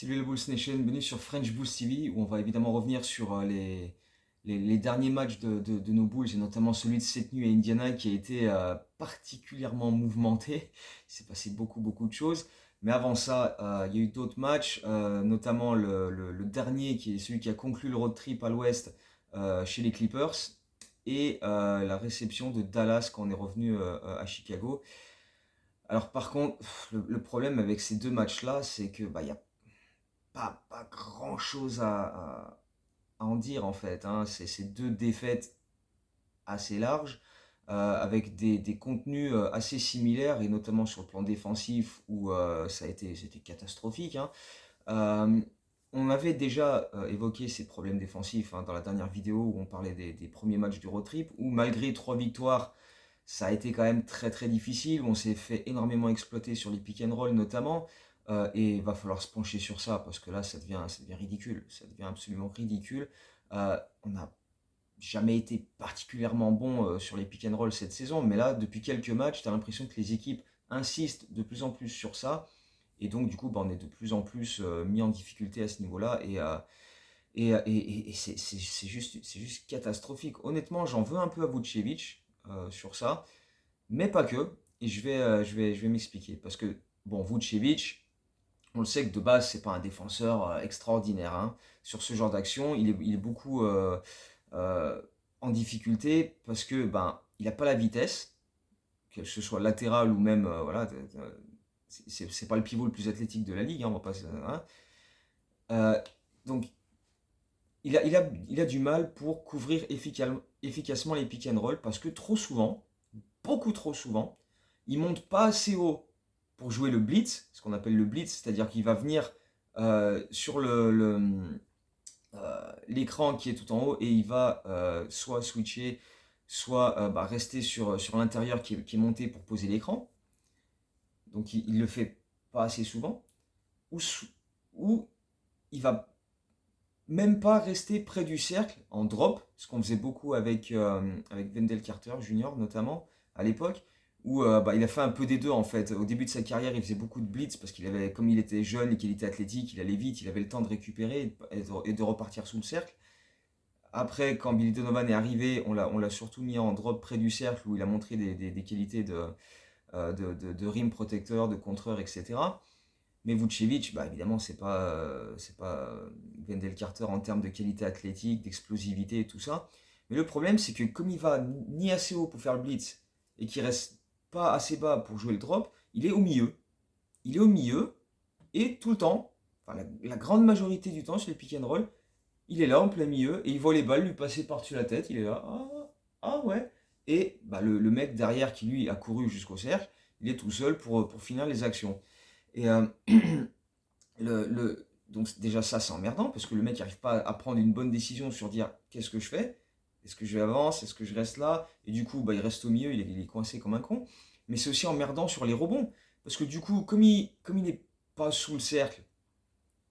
Salut la Bulls Nation, bienvenue sur French Bulls TV où on va évidemment revenir sur les derniers matchs de nos Bulls et notamment celui de cette nuit à Indiana qui a été particulièrement mouvementé. Il s'est passé beaucoup de choses. Mais avant ça, il y a eu d'autres matchs, notamment le dernier qui est celui qui a conclu le road trip à l'ouest chez les Clippers et la réception de Dallas quand on est revenu à Chicago. Alors par contre, le problème avec ces deux matchs-là, c'est que il y a pas grand chose à en dire en fait, hein. C'est deux défaites assez larges, avec des contenus assez similaires, et notamment sur le plan défensif où c'était catastrophique, hein. Euh, on avait déjà évoqué ces problèmes défensifs, hein, dans la dernière vidéo où on parlait des premiers matchs du road trip, où malgré trois victoires, ça a été quand même très difficile, où on s'est fait énormément exploiter sur les pick and roll notamment, et il va falloir se pencher sur ça, parce que là ça devient ridicule, ça devient absolument ridicule. On n'a jamais été particulièrement bon sur les pick and roll cette saison, mais là depuis quelques matchs, tu as l'impression que les équipes insistent de plus en plus sur ça, et donc du coup on est de plus en plus mis en difficulté à ce niveau-là, et c'est juste catastrophique. Honnêtement, j'en veux un peu à Vucevic sur ça, mais pas que. Et je vais m'expliquer. Parce que, bon, Vucevic, on le sait que de base, c'est pas un défenseur extraordinaire, hein. Sur ce genre d'action, il est beaucoup euh, en difficulté parce que il n'a pas la vitesse, que ce soit latéral ou même, voilà, c'est pas le pivot le plus athlétique de la ligue, hein, on va pas, hein. Euh, donc, il a du mal pour couvrir efficacement les pick and roll parce que trop souvent, beaucoup trop souvent, il monte pas assez haut pour jouer le blitz, ce qu'on appelle le blitz, c'est-à-dire qu'il va venir sur l'écran qui est tout en haut et il va soit switcher, soit rester sur l'intérieur qui est monté pour poser l'écran. Donc il le fait pas assez souvent. Ou, ou il va même pas rester près du cercle en drop, ce qu'on faisait beaucoup avec Wendell Carter Jr. notamment à l'époque, où il a fait un peu des deux en fait. Au début de sa carrière, il faisait beaucoup de blitz parce qu'il avait, comme il était jeune et qu'il était athlétique, il allait vite, il avait le temps de récupérer et de repartir sous le cercle. Après, quand Billy Donovan est arrivé, on l'a surtout mis en drop près du cercle où il a montré des qualités de rim protecteur, de contreur, etc. Mais Vucevic, évidemment, c'est pas Wendell Carter en termes de qualité athlétique, d'explosivité et tout ça. Mais le problème, c'est que comme il va ni assez haut pour faire le blitz et qu'il reste pas assez bas pour jouer le drop, il est au milieu. Il est au milieu et tout le temps, enfin la grande majorité du temps sur les pick and roll, il est là en plein milieu et il voit les balles lui passer par-dessus la tête. Il est là, ouais. Et le mec derrière qui lui a couru jusqu'au cercle, il est tout seul pour finir les actions. Et donc déjà ça c'est emmerdant parce que le mec n'arrive pas à prendre une bonne décision sur dire qu'est-ce que je fais, est-ce que je vais avancer, est-ce que je reste là, et du coup il reste au milieu, il est coincé comme un con. Mais c'est aussi emmerdant sur les rebonds parce que du coup comme il n'est pas sous le cercle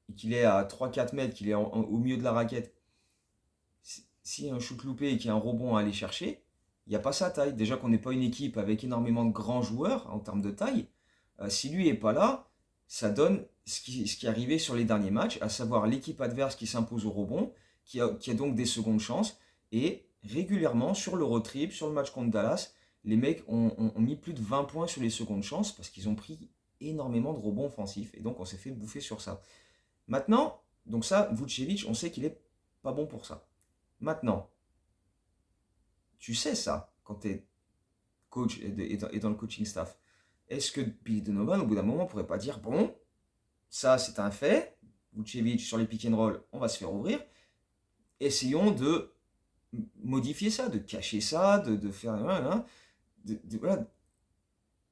et qu'il est à 3-4 mètres, qu'il est au milieu de la raquette, s'il y a un shoot loupé et qu'il y a un rebond à aller chercher, il n'y a pas sa taille. Déjà qu'on n'est pas une équipe avec énormément de grands joueurs en termes de taille, si lui est pas là, ça donne ce qui est arrivé sur les derniers matchs, à savoir l'équipe adverse qui s'impose au rebond, qui a donc des secondes chances, et régulièrement sur le road trip, sur le match contre Dallas, les mecs ont mis plus de 20 points sur les secondes chances parce qu'ils ont pris énormément de rebonds offensifs, et donc on s'est fait bouffer sur ça. Maintenant, donc ça, Vucevic, on sait qu'il est pas bon pour ça. Maintenant, tu sais ça quand tu es coach et dans le coaching staff. Est-ce que Billy Donovan, au bout d'un moment, pourrait pas dire bon, ça c'est un fait, Vucevic sur les pick and roll, on va se faire ouvrir, essayons de modifier ça, de cacher ça, de faire. Voilà, voilà,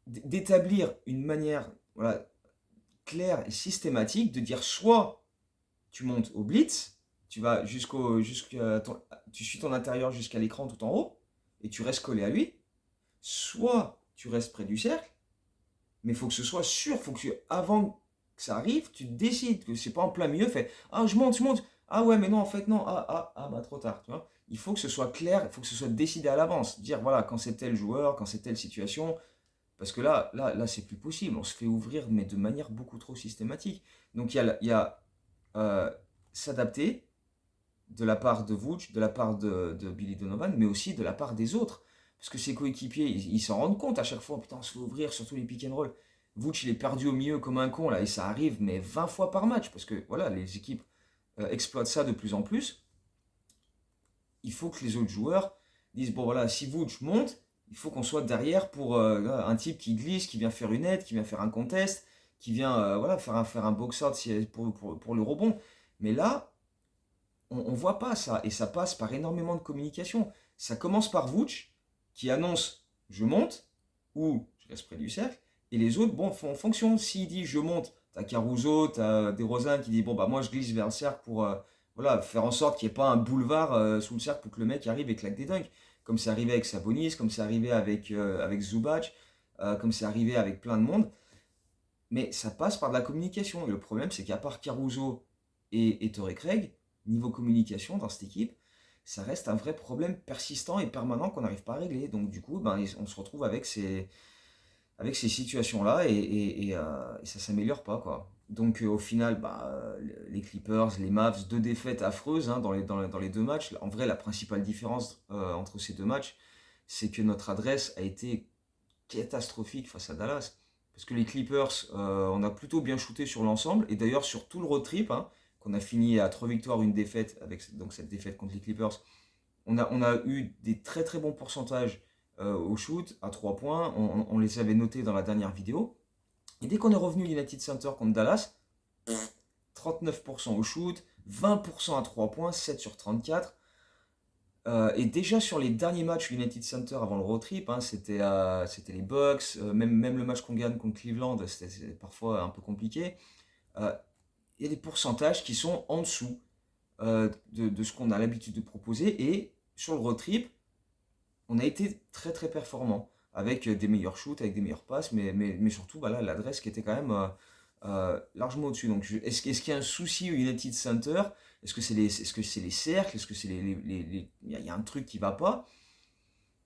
d'établir une manière, voilà, claire et systématique de dire soit tu montes au blitz, tu vas tu suis ton intérieur jusqu'à l'écran tout en haut et tu restes collé à lui, soit tu restes près du cercle, mais il faut que ce soit sûr, faut que avant que ça arrive, tu décides que c'est pas en plein milieu, fais je monte, ah ouais, mais non, en fait, non, trop tard, tu vois. Il faut que ce soit clair, il faut que ce soit décidé à l'avance, dire voilà, quand c'est tel joueur, quand c'est telle situation, parce que là, c'est plus possible, on se fait ouvrir, mais de manière beaucoup trop systématique. Donc il y a euh, s'adapter de la part de Vooch, de la part de Billy Donovan, mais aussi de la part des autres. Parce que ses coéquipiers, ils s'en rendent compte à chaque fois. Putain, on se fait ouvrir, surtout les pick and roll. Vooch, il est perdu au milieu comme un con, là, et ça arrive, mais 20 fois par match. Parce que, voilà, les équipes exploitent ça de plus en plus. Il faut que les autres joueurs disent, bon, voilà, si Vooch monte, il faut qu'on soit derrière pour un type qui glisse, qui vient faire une aide, qui vient faire un contest, qui vient voilà, faire un box-out pour le rebond. Mais là, on voit pas ça, et ça passe par énormément de communication. Ça commence par Vooch, qui annonce je monte, ou je reste près du cercle, et les autres, bon, font fonction. S'il dit je monte, t'as Caruso, t'as DeRozan qui dit bon, bah moi je glisse vers le cercle pour voilà, faire en sorte qu'il n'y ait pas un boulevard sous le cercle pour que le mec arrive et claque des dunks. Comme c'est arrivé avec Sabonis, comme c'est arrivé avec Zubac, comme c'est arrivé avec plein de monde. Mais ça passe par de la communication. Et le problème, c'est qu'à part Caruso et Torrey Craig, niveau communication dans cette équipe, ça reste un vrai problème persistant et permanent qu'on n'arrive pas à régler. Donc du coup, ben, on se retrouve avec ces situations-là et ça s'améliore pas, quoi. Donc au final, bah, les Clippers, les Mavs, deux défaites affreuses hein, dans les deux matchs. En vrai, la principale différence entre ces deux matchs, c'est que notre adresse a été catastrophique face à Dallas. Parce que les Clippers, on a plutôt bien shooté sur l'ensemble. Et d'ailleurs, sur tout le road trip, hein, qu'on a fini à 3 victoires, une défaite, avec donc cette défaite contre les Clippers, on a eu des très très bons pourcentages au shoot, à 3 points. On les avait notés dans la dernière vidéo. Et dès qu'on est revenu à United Center contre Dallas, 39% au shoot, 20% à 3 points, 7 sur 34. Et déjà sur les derniers matchs United Center avant le road trip, hein, c'était les Bucks, même le match qu'on gagne contre Cleveland, c'était parfois un peu compliqué. Euh, Il y a des pourcentages qui sont en dessous de ce qu'on a l'habitude de proposer. Et sur le road trip, on a été très très performant avec des meilleurs shoots, avec des meilleures passes, mais surtout voilà, l'adresse qui était quand même largement au-dessus. Donc est-ce qu'il y a un souci au United Center? Est-ce que c'est les cercles? Est-ce que c'est il y a un truc qui va pas?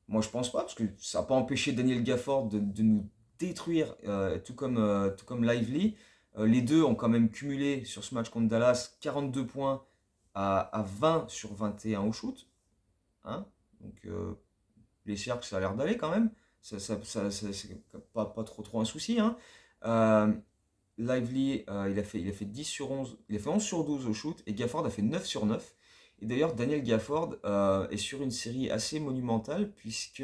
Moi je pense pas, parce que ça n'a pas empêché Daniel Gafford de nous détruire, tout comme Lively. Les deux ont quand même cumulé sur ce match contre Dallas 42 points à 20 sur 21 au shoot. Hein. Donc les cercles, ça a l'air d'aller quand même. C'est pas trop un souci. Hein. Euh, Lively, il a fait 10 sur 11, il a fait 11 sur 12 au shoot, et Gafford a fait 9 sur 9. Et d'ailleurs, Daniel Gafford est sur une série assez monumentale, puisque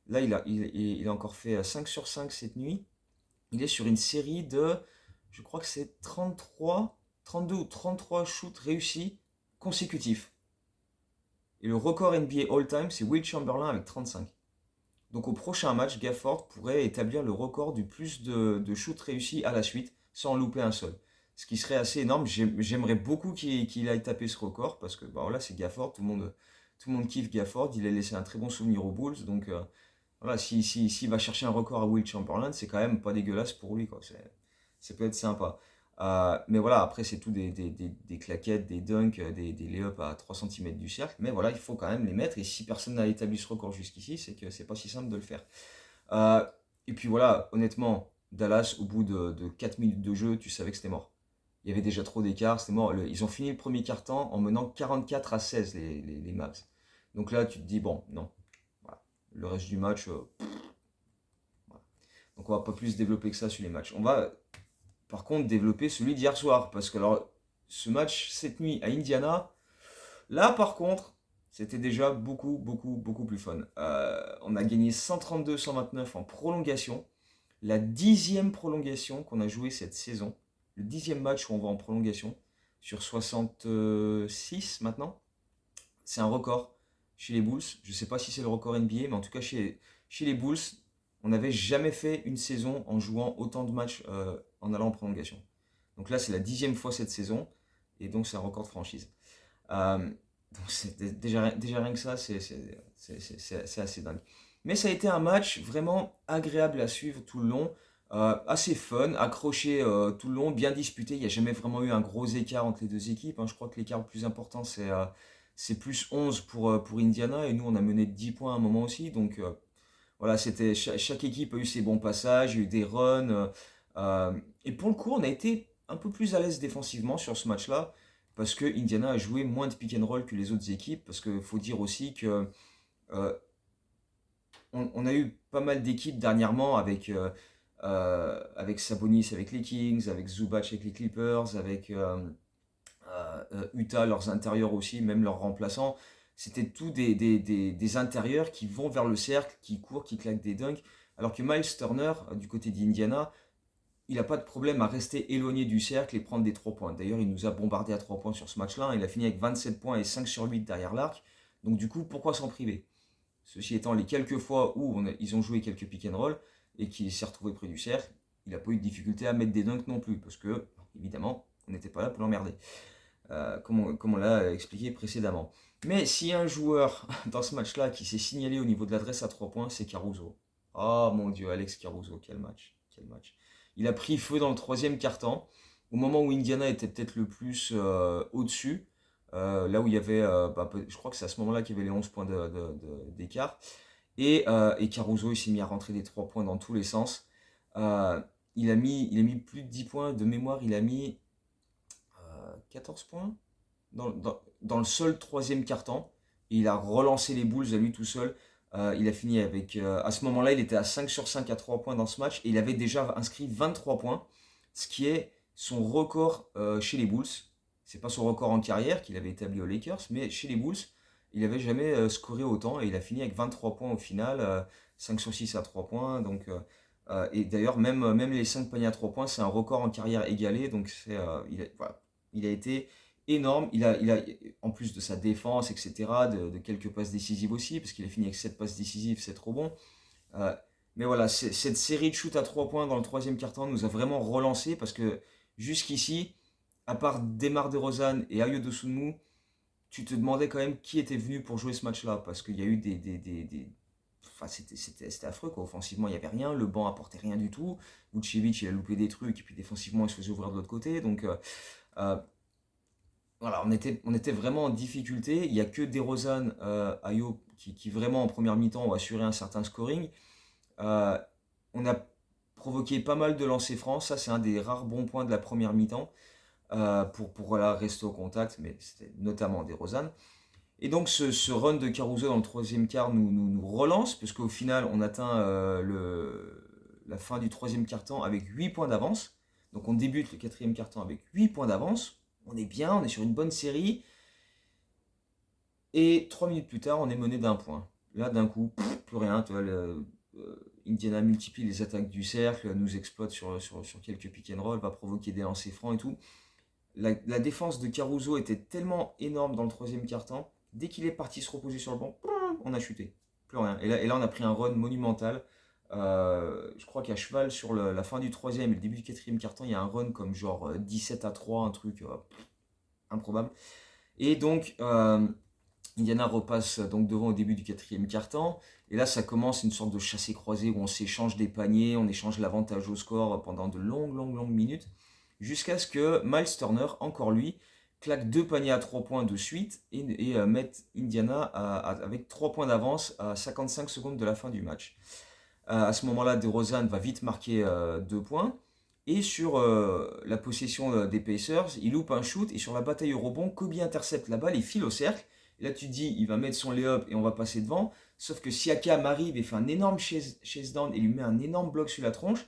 là, il a encore fait 5 sur 5 cette nuit. Il est sur une série de, je crois que c'est 32 ou 33 shoots réussis consécutifs. Et le record NBA all-time, c'est Will Chamberlain avec 35. Donc au prochain match, Gafford pourrait établir le record du plus de shoots réussis à la suite, sans louper un seul. Ce qui serait assez énorme. J'aimerais beaucoup qu'il aille taper ce record, parce que bah, voilà, c'est Gafford, tout le monde kiffe Gafford, il a laissé un très bon souvenir aux Bulls, donc voilà, s'il va chercher un record à Will Chamberlain, c'est quand même pas dégueulasse pour lui, quoi. Ça peut être sympa. Mais voilà, après, c'est tout des claquettes, des dunks, des lay-ups à 3 cm du cercle. Mais voilà, il faut quand même les mettre. Et si personne n'a établi ce record jusqu'ici, c'est que c'est pas si simple de le faire. Euh, et puis voilà, honnêtement, Dallas, au bout de 4 minutes de jeu, tu savais que c'était mort. Il y avait déjà trop d'écart, c'était mort. Ils ont fini le premier quart-temps en menant 44-16 les Mavs. Donc là, tu te dis, bon, non. Voilà. Le reste du match, voilà. Donc on va pas plus développer que ça sur les matchs. On va par contre développer celui d'hier soir. Parce que alors, ce match cette nuit à Indiana, là par contre, c'était déjà beaucoup plus fun. On a gagné 132-129 en prolongation. La 10e prolongation qu'on a joué cette saison. Le 10e match où on va en prolongation. Sur 66 maintenant. C'est un record chez les Bulls. Je ne sais pas si c'est le record NBA, mais en tout cas chez les Bulls, on n'avait jamais fait une saison en jouant autant de matchs en allant en prolongation. Donc là, c'est la 10e fois cette saison, et donc c'est un record de franchise. Euh, donc déjà rien que ça, c'est assez dingue. Mais ça a été un match vraiment agréable à suivre tout le long, assez fun, accroché tout le long, bien disputé. Il n'y a jamais vraiment eu un gros écart entre les deux équipes. Hein. Je crois que l'écart le plus important, c'est plus 11 pour Indiana, et nous on a mené de 10 points à un moment aussi. Donc voilà, chaque équipe a eu ses bons passages, il y a eu des runs. Et pour le coup, on a été un peu plus à l'aise défensivement sur ce match-là, parce que Indiana a joué moins de pick and roll que les autres équipes, parce qu'il faut dire aussi que euh, on a eu pas mal d'équipes dernièrement avec Sabonis avec les Kings, avec Zubac avec les Clippers, avec Utah, leurs intérieurs aussi, même leurs remplaçants. C'était tous des intérieurs qui vont vers le cercle, qui courent, qui claquent des dunks. Alors que Miles Turner, du côté d'Indiana, il n'a pas de problème à rester éloigné du cercle et prendre des 3 points. D'ailleurs, il nous a bombardé à 3 points sur ce match-là. Il a fini avec 27 points et 5 sur 8 derrière l'arc. Donc du coup, pourquoi s'en priver? Ceci étant, les quelques fois où ils ont joué quelques pick and roll et qu'il s'est retrouvé près du cercle, il n'a pas eu de difficulté à mettre des dunks non plus, parce que, évidemment, on n'était pas là pour l'emmerder, comme on l'a expliqué précédemment. Mais s'il y a un joueur dans ce match-là qui s'est signalé au niveau de l'adresse à 3 points, c'est Caruso. Oh mon Dieu, Alex Caruso, quel match, quel match. Il a pris feu dans le troisième quart-temps, au moment où Indiana était peut-être le plus au-dessus, là où il y avait, je crois que c'est à ce moment-là qu'il y avait les 11 points d'écart. Et Caruso, il s'est mis à rentrer des 3 points dans tous les sens. Il a mis plus de 10 points de mémoire, il a mis 14 points dans le seul troisième quart-temps. Il a relancé les Bulls à lui tout seul. Il a fini avec. À ce moment-là, il était à 5 sur 5 à 3 points dans ce match. Et il avait déjà inscrit 23 points, ce qui est son record chez les Bulls. C'est pas son record en carrière qu'il avait établi aux Lakers, mais chez les Bulls, il n'avait jamais scoré autant. Et il a fini avec 23 points au final, 5 sur 6 à 3 points. Et d'ailleurs, même les 5 paniers à 3 points, c'est un record en carrière égalé. Donc voilà, il a été énorme. En plus de sa défense, etc., de quelques passes décisives aussi, parce qu'il a fini avec 7 passes décisives, c'est trop bon. Euh, mais voilà, cette série de shoots à 3 points dans le troisième quart-temps nous a vraiment relancé, parce que jusqu'ici, à part Demar DeRozan et Ayo Dosunmu, tu te demandais quand même qui était venu pour jouer ce match-là, parce qu'il y a eu Enfin, c'était affreux, quoi. Offensivement, il n'y avait rien, le banc apportait rien du tout. Vucevic, il a loupé des trucs, et puis défensivement, il se faisait ouvrir de l'autre côté. Donc, euh, voilà, on était vraiment en difficulté. Il n'y a que DeRozan, Ayo, qui vraiment en première mi-temps ont assuré un certain scoring. Euh, on a provoqué pas mal de lancers francs. Ça, c'est un des rares bons points de la première mi-temps pour voilà, rester au contact, mais c'était notamment DeRozan. Et donc, ce run de Caruso dans le troisième quart nous relance, puisqu'au final, on atteint la fin du troisième quart-temps avec 8 points d'avance. Donc, on débute le quatrième quart-temps avec 8 points d'avance. On est bien, on est sur une bonne série. Et 3 minutes plus tard, on est mené d'un point. Là, d'un coup, plus rien. Tu vois, Indiana multiplie les attaques du cercle, nous exploite sur quelques pick and roll, va provoquer des lancers francs et tout. La défense de Caruso était tellement énorme dans le troisième quart-temps. Dès qu'il est parti se reposer sur le banc, on a chuté. Plus rien. Et là, on a pris un run monumental. Je crois qu'à cheval sur la fin du troisième et le début du quatrième quart-temps, il y a un run comme genre 17 à 3, un truc improbable. Et donc, Indiana repasse donc devant au début du quatrième quart-temps. Et là, ça commence une sorte de chassé-croisé où on s'échange des paniers, on échange l'avantage au score pendant de longues minutes. Jusqu'à ce que Miles Turner, encore lui, claque 2 paniers à 3 points de suite et mette Indiana avec 3 points d'avance à 55 secondes de la fin du match. À ce moment-là, DeRozan va vite marquer 2 points. Et sur la possession des Pacers, il loupe un shoot. Et sur la bataille au rebond, Kobe intercepte la balle et file au cercle. Et là, tu te dis, il va mettre son lay-up et on va passer devant. Sauf que Siakam arrive et fait un énorme chase down et lui met un énorme bloc sur la tronche.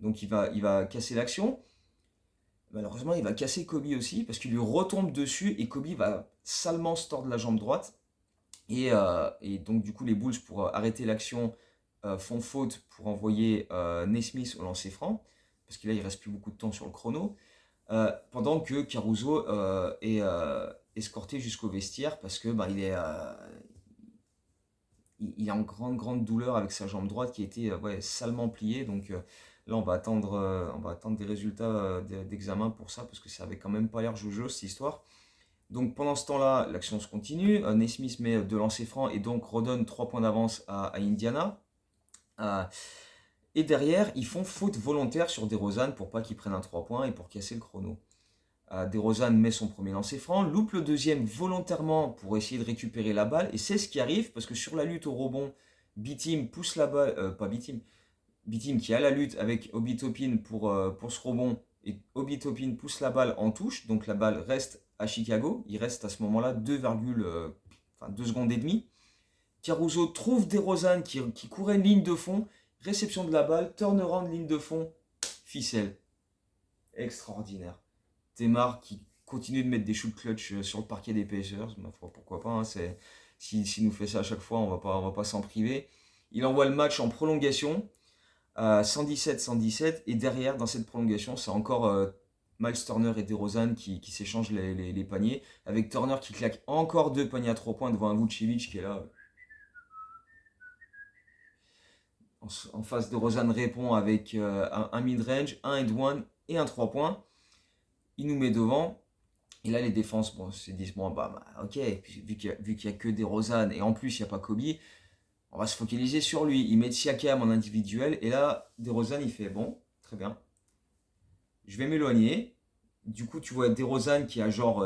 Donc il va casser l'action. Malheureusement, il va casser Kobe aussi parce qu'il lui retombe dessus et Kobe va salement se tordre la jambe droite. Et donc, du coup, les Bulls, pour arrêter l'action, font faute pour envoyer Nesmith au lancer franc parce que là, il reste plus beaucoup de temps sur le chrono. Pendant que Caruso est escorté jusqu'au vestiaire parce que il est en grande douleur avec sa jambe droite qui a été salement pliée. Donc là, on va attendre des résultats d'examen pour ça parce que ça avait quand même pas l'air jojo cette histoire. Donc pendant ce temps-là, l'action se continue. Nesmith met 2 lancers francs et donc redonne 3 points d'avance à Indiana. Et derrière, ils font faute volontaire sur DeRozan pour pas qu'il prenne un 3 points et pour casser le chrono. DeRozan met son premier lancer franc, loupe le deuxième volontairement pour essayer de récupérer la balle. Et c'est ce qui arrive parce que sur la lutte au rebond, B-Team pousse la balle, pas B-Team, B-Team qui a la lutte avec Obi Toppin pour ce rebond, Et Obi Toppin pousse la balle en touche, donc la balle reste à Chicago. Il reste à ce moment-là 2 secondes et demie. Caruso trouve DeRozan qui courait une ligne de fond, réception de la balle, turnaround ligne de fond, ficelle. Extraordinaire. Temar qui continue de mettre des shoots clutch sur le parquet des Pacers, ma foi, pourquoi pas, hein, s'il nous fait ça à chaque fois, on va pas s'en priver. Il envoie le match en prolongation à 117-117 et derrière, dans cette prolongation, c'est encore Miles Turner et DeRozan qui s'échangent les paniers, avec Turner qui claque encore 2 paniers à 3 points devant un Vucevic qui est là. En face, DeRozan répond avec un mid-range, un and-one et un 3 points. Il nous met devant. Et là, les défenses se disent, bon, ok, vu qu'il n'y a que DeRozan et en plus, il n'y a pas Kobe, on va se focaliser sur lui. Il met Siakam en individuel. Et là, DeRozan, il fait, bon, très bien. Je vais m'éloigner. Du coup, tu vois DeRozan qui a genre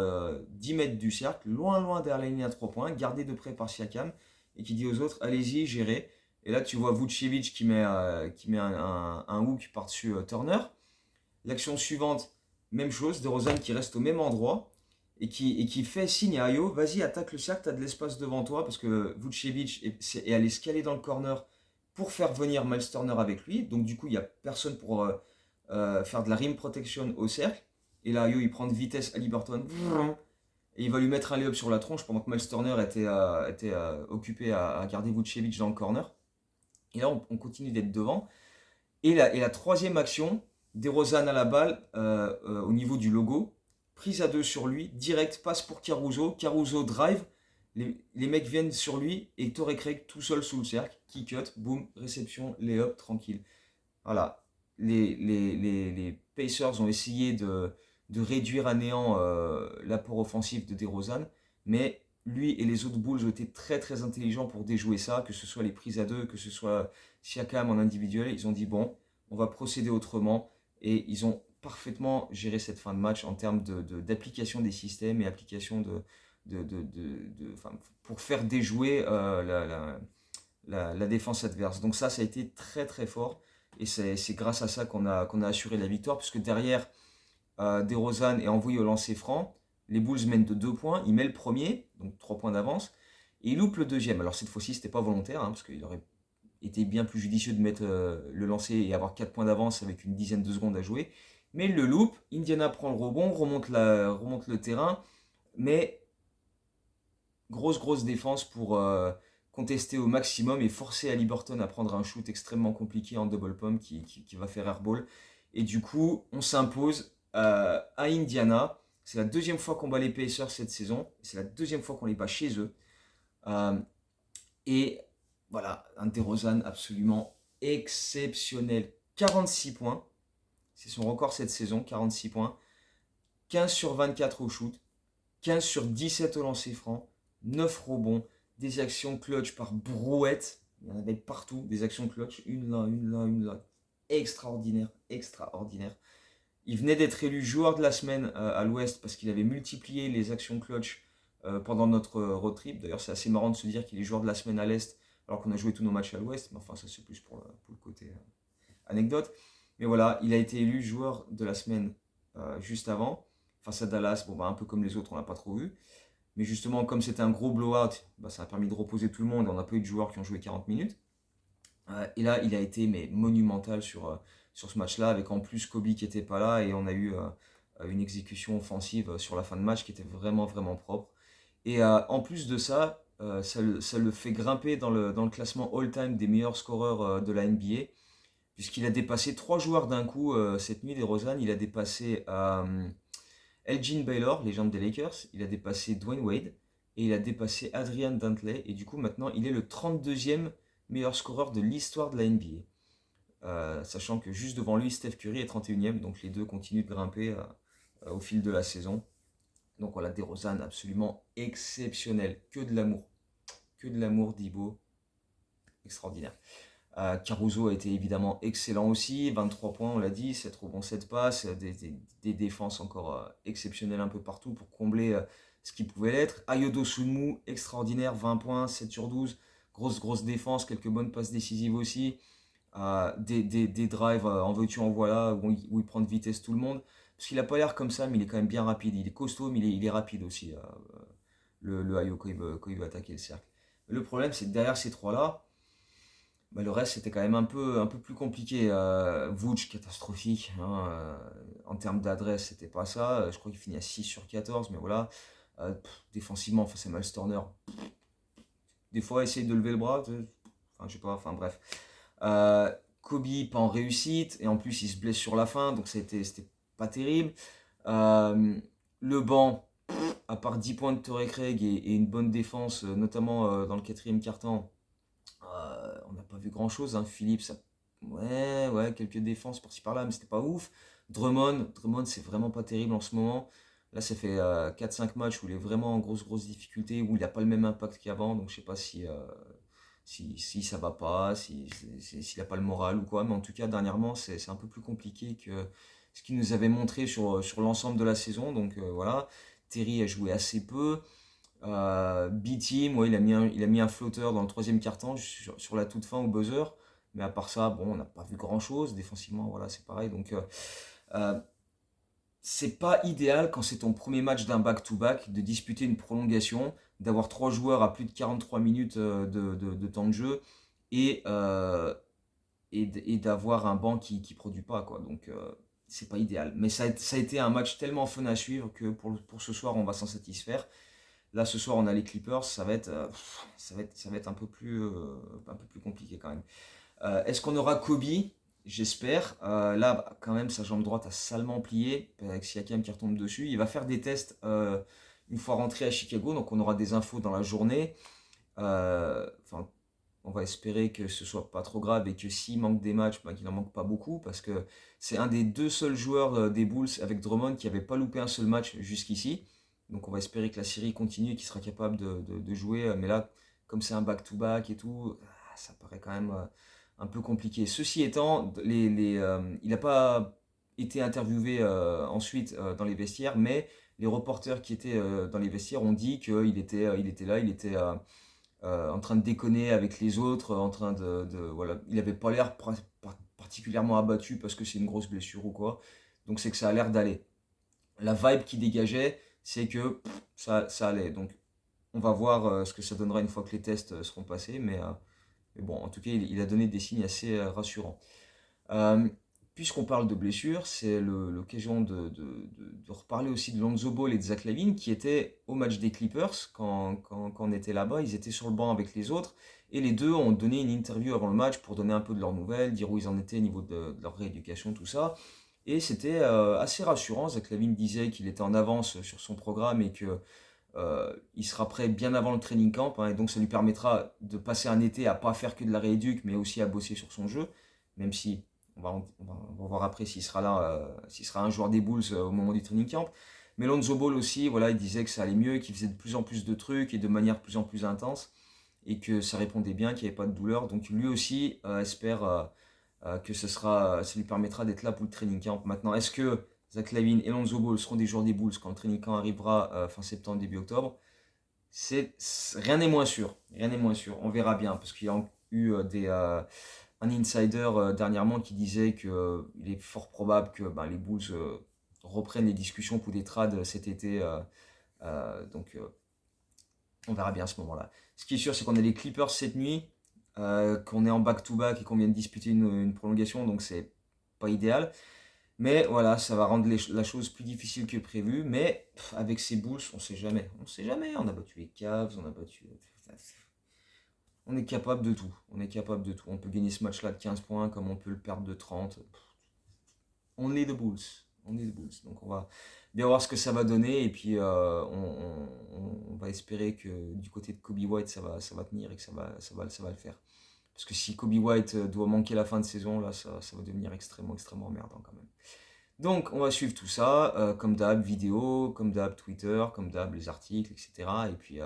10 mètres du cercle, loin derrière la ligne à 3 points, gardé de près par Siakam, et qui dit aux autres, allez-y, gérez. Et là, tu vois Vucevic qui met un hook par-dessus Turner. L'action suivante, même chose, DeRozan qui reste au même endroit et qui fait signe à Ayo, vas-y, attaque le cercle, tu as de l'espace devant toi, parce que Vucevic est allé scaler dans le corner pour faire venir Miles Turner avec lui. Donc du coup, il n'y a personne pour faire de la rim protection au cercle. Et là, Ayo, il prend de vitesse à Liberton. Et il va lui mettre un lay-up sur la tronche pendant que Miles Turner était occupé à garder Vucevic dans le corner. Et là, on continue d'être devant. Et la troisième action, DeRozan à la balle au niveau du logo, prise à 2 sur lui, direct, passe pour Caruso, Caruso drive, les mecs viennent sur lui et Torrey Craig tout seul sous le cercle, qui cut, boum, réception, lay-up, tranquille. Voilà, les Pacers ont essayé de réduire à néant l'apport offensif de DeRozan, mais lui et les autres Bulls ont été très très intelligents pour déjouer ça, que ce soit les prises à 2, que ce soit Siakam en individuel, ils ont dit bon, on va procéder autrement, et ils ont parfaitement géré cette fin de match en termes d'application des systèmes et application pour faire déjouer la défense adverse. Donc ça a été très très fort, et c'est grâce à ça qu'on a assuré la victoire, puisque derrière, DeRozan est envoyé au lancer franc, les Bulls mènent de 2 points, il met le premier, donc 3 points d'avance, et il loupe le deuxième. Alors cette fois-ci, c'était pas volontaire, hein, parce qu'il aurait été bien plus judicieux de mettre le lancer et avoir 4 points d'avance avec une dizaine de secondes à jouer. Mais il le loupe, Indiana prend le rebond, remonte le terrain, mais grosse défense pour contester au maximum et forcer Haliburton à prendre un shoot extrêmement compliqué en double pump qui va faire airball. Et du coup, on s'impose à Indiana. C'est la deuxième fois qu'on bat les Pacers cette saison. C'est la deuxième fois qu'on les bat chez eux. Et voilà, un DeRozan absolument exceptionnel. 46 points. C'est son record cette saison, 46 points. 15 sur 24 au shoot. 15 sur 17 au lancer franc. 9 rebonds. Des actions clutch par brouette. Il y en avait partout. Des actions clutch. Une là. Extraordinaire. Il venait d'être élu joueur de la semaine à l'Ouest parce qu'il avait multiplié les actions clutch pendant notre road trip. D'ailleurs, c'est assez marrant de se dire qu'il est joueur de la semaine à l'Est alors qu'on a joué tous nos matchs à l'Ouest. Mais enfin, ça c'est plus pour le côté anecdote. Mais voilà, il a été élu joueur de la semaine juste avant, face à Dallas. Bon, un peu comme les autres, on l'a pas trop vu. Mais justement, comme c'était un gros blowout, ça a permis de reposer tout le monde. On n'a pas eu de joueurs qui ont joué 40 minutes. Et là, il a été monumental sur ce match-là, avec en plus Kobe qui n'était pas là, et on a eu une exécution offensive sur la fin de match qui était vraiment propre. Et en plus de ça, ça le fait grimper dans le classement all-time des meilleurs scoreurs de la NBA, puisqu'il a dépassé 3 joueurs d'un coup cette nuit, DeRozan. Il a dépassé Elgin Baylor, légende des Lakers, il a dépassé Dwayne Wade, et il a dépassé Adrian Dantley, et du coup maintenant il est le 32e meilleur scoreur de l'histoire de la NBA. Sachant que juste devant lui, Steph Curry est 31e, donc les deux continuent de grimper au fil de la saison. Donc voilà, DeRozan absolument exceptionnel, que de l'amour, Dibo, extraordinaire. Caruso a été évidemment excellent aussi, 23 points, on l'a dit, 7 rebonds, 7 passes, des défenses encore exceptionnelles un peu partout pour combler ce qui pouvait l'être. Ayodo Sunmu, extraordinaire, 20 points, 7 sur 12, grosse défense, quelques bonnes passes décisives aussi. des drives en veux-tu en voilà, où il prend de vitesse tout le monde. Parce qu'il a pas l'air comme ça, mais il est quand même bien rapide. Il est costaud, mais il est rapide aussi, le Ayo, quand il veut attaquer le cercle. Le problème, c'est que derrière ces trois-là, bah, le reste, c'était quand même un peu plus compliqué. Vooch, catastrophique, hein, en termes d'adresse, c'était pas ça. Je crois qu'il finit à 6 sur 14, mais voilà. Défensivement, face à Miles Turner, des fois, essayer de lever le bras, enfin, je sais pas, enfin bref. Euh, Kobe, pas en réussite, et en plus, il se blesse sur la fin, donc c'était pas terrible. Euh, le banc, à part 10 points de Torrey Craig et une bonne défense, notamment dans le quatrième quart-temps, on n'a pas vu grand-chose. Hein. Philippe, ça, ouais, quelques défenses par-ci par-là, mais c'était pas ouf. Drummond, c'est vraiment pas terrible en ce moment. Là, ça fait 4-5 matchs où il est vraiment en grosse difficulté, où il n'a pas le même impact qu'avant, donc je sais pas si ça va pas, s'il n'a pas le moral ou quoi, mais en tout cas, dernièrement, c'est un peu plus compliqué que ce qu'il nous avait montré sur l'ensemble de la saison, donc voilà. Terry a joué assez peu. B-Team, ouais, il a mis un flotteur dans le troisième quart-temps sur la toute fin au buzzer. Mais à part ça, bon, on n'a pas vu grand-chose. Défensivement, voilà, c'est pareil. Donc, euh, c'est pas idéal quand c'est ton premier match d'un back-to-back de disputer une prolongation, d'avoir trois joueurs à plus de 43 minutes de temps de jeu et, et d'avoir un banc qui produit pas, quoi. Donc, c'est pas idéal. Mais ça a été un match tellement fun à suivre que pour ce soir, on va s'en satisfaire. Là, ce soir, on a les Clippers, ça va être un peu plus compliqué quand même. Est-ce qu'on aura Kobe? J'espère. Là, bah, quand même, sa jambe droite a salement plié, avec Siakam qui retombe dessus. Il va faire des tests une fois rentré à Chicago, donc on aura des infos dans la journée. Enfin, on va espérer que ce soit pas trop grave et que s'il manque des matchs, bah, qu'il n'en manque pas beaucoup, parce que c'est un des deux seuls joueurs des Bulls avec Drummond qui n'avait pas loupé un seul match jusqu'ici. Donc on va espérer que la série continue et qu'il sera capable de jouer. Mais là, comme c'est un back-to-back et tout, ça paraît quand même un peu compliqué. Ceci étant, il n'a pas été interviewé ensuite dans les vestiaires, mais les reporters qui étaient dans les vestiaires ont dit il était là, il était en train de déconner avec les autres, voilà, il avait pas l'air particulièrement abattu parce que c'est une grosse blessure ou quoi. Donc c'est que ça a l'air d'aller. La vibe qui dégageait, c'est que ça allait. Donc on va voir ce que ça donnera une fois que les tests seront passés, mais bon, en tout cas, il a donné des signes assez rassurants. Euh, Puisqu'on parle de blessures, c'est l'occasion de reparler aussi de Lonzo Ball et de Zach LaVine qui étaient au match des Clippers quand on était là-bas. Ils étaient sur le banc avec les autres et les deux ont donné une interview avant le match pour donner un peu de leurs nouvelles, dire où ils en étaient au niveau de leur rééducation, tout ça. Et c'était assez rassurant. Zach LaVine disait qu'il était en avance sur son programme et que il sera prêt bien avant le training camp, hein, et donc ça lui permettra de passer un été à pas faire que de la rééduque, mais aussi à bosser sur son jeu, même si on va voir après s'il sera là, s'il sera un joueur des Bulls au moment du training camp. Mais Lonzo Ball aussi, voilà, il disait que ça allait mieux, qu'il faisait de plus en plus de trucs et de manière de plus en plus intense, et que ça répondait bien, qu'il n'y avait pas de douleur. Donc lui aussi espère que ça lui permettra d'être là pour le training camp. Maintenant, est-ce que Zach LaVine et Lonzo Ball seront des joueurs des Bulls quand le training camp arrivera fin septembre, début octobre? Rien n'est moins sûr. Rien n'est moins sûr. On verra bien. Parce qu'il y a eu un insider dernièrement qui disait qu'il est fort probable que ben, les Bulls reprennent les discussions pour des trades cet été. Donc on verra bien à ce moment-là. Ce qui est sûr, c'est qu'on a les Clippers cette nuit, qu'on est en back-to-back et qu'on vient de disputer une prolongation. Donc c'est pas idéal. Mais voilà, ça va rendre la chose plus difficile que prévu. Mais avec ces Bulls, on sait jamais. On sait jamais. On a battu les Cavs, on a battu. On est capable de tout. On est capable de tout. On peut gagner ce match-là de 15 points comme on peut le perdre de 30. On est the Bulls. On est the Bulls. Donc on va bien voir ce que ça va donner. Et puis on va espérer que du côté de Kobe White, ça va tenir et que ça va le faire. Parce que si Kobe White doit manquer la fin de saison, là, ça va devenir extrêmement emmerdant quand même. Donc, on va suivre tout ça, comme d'hab, vidéo, comme d'hab, Twitter, comme d'hab, les articles, etc. Et puis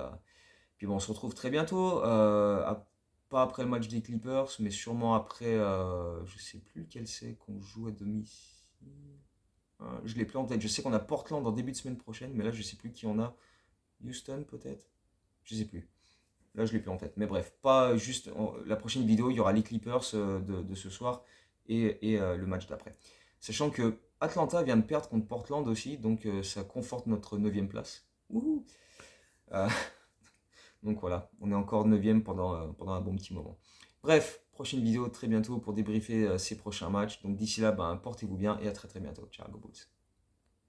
bon, on se retrouve très bientôt, pas après le match des Clippers, mais sûrement après, je sais plus lequel c'est qu'on joue à domicile. Je l'ai plus en tête. Je sais qu'on a Portland en début de semaine prochaine, mais là, je sais plus qui on a. Houston, peut-être? Je sais plus. Là, je l'ai plus en tête. Mais bref, pas juste la prochaine vidéo, il y aura les Clippers de ce soir et le match d'après. Sachant que Atlanta vient de perdre contre Portland aussi, donc ça conforte notre neuvième place. Wouhou. Euh, donc voilà, on est encore neuvième pendant un bon petit moment. Bref, prochaine vidéo très bientôt pour débriefer ces prochains matchs. Donc d'ici là, ben, portez-vous bien et à très très bientôt. Ciao, go Bulls.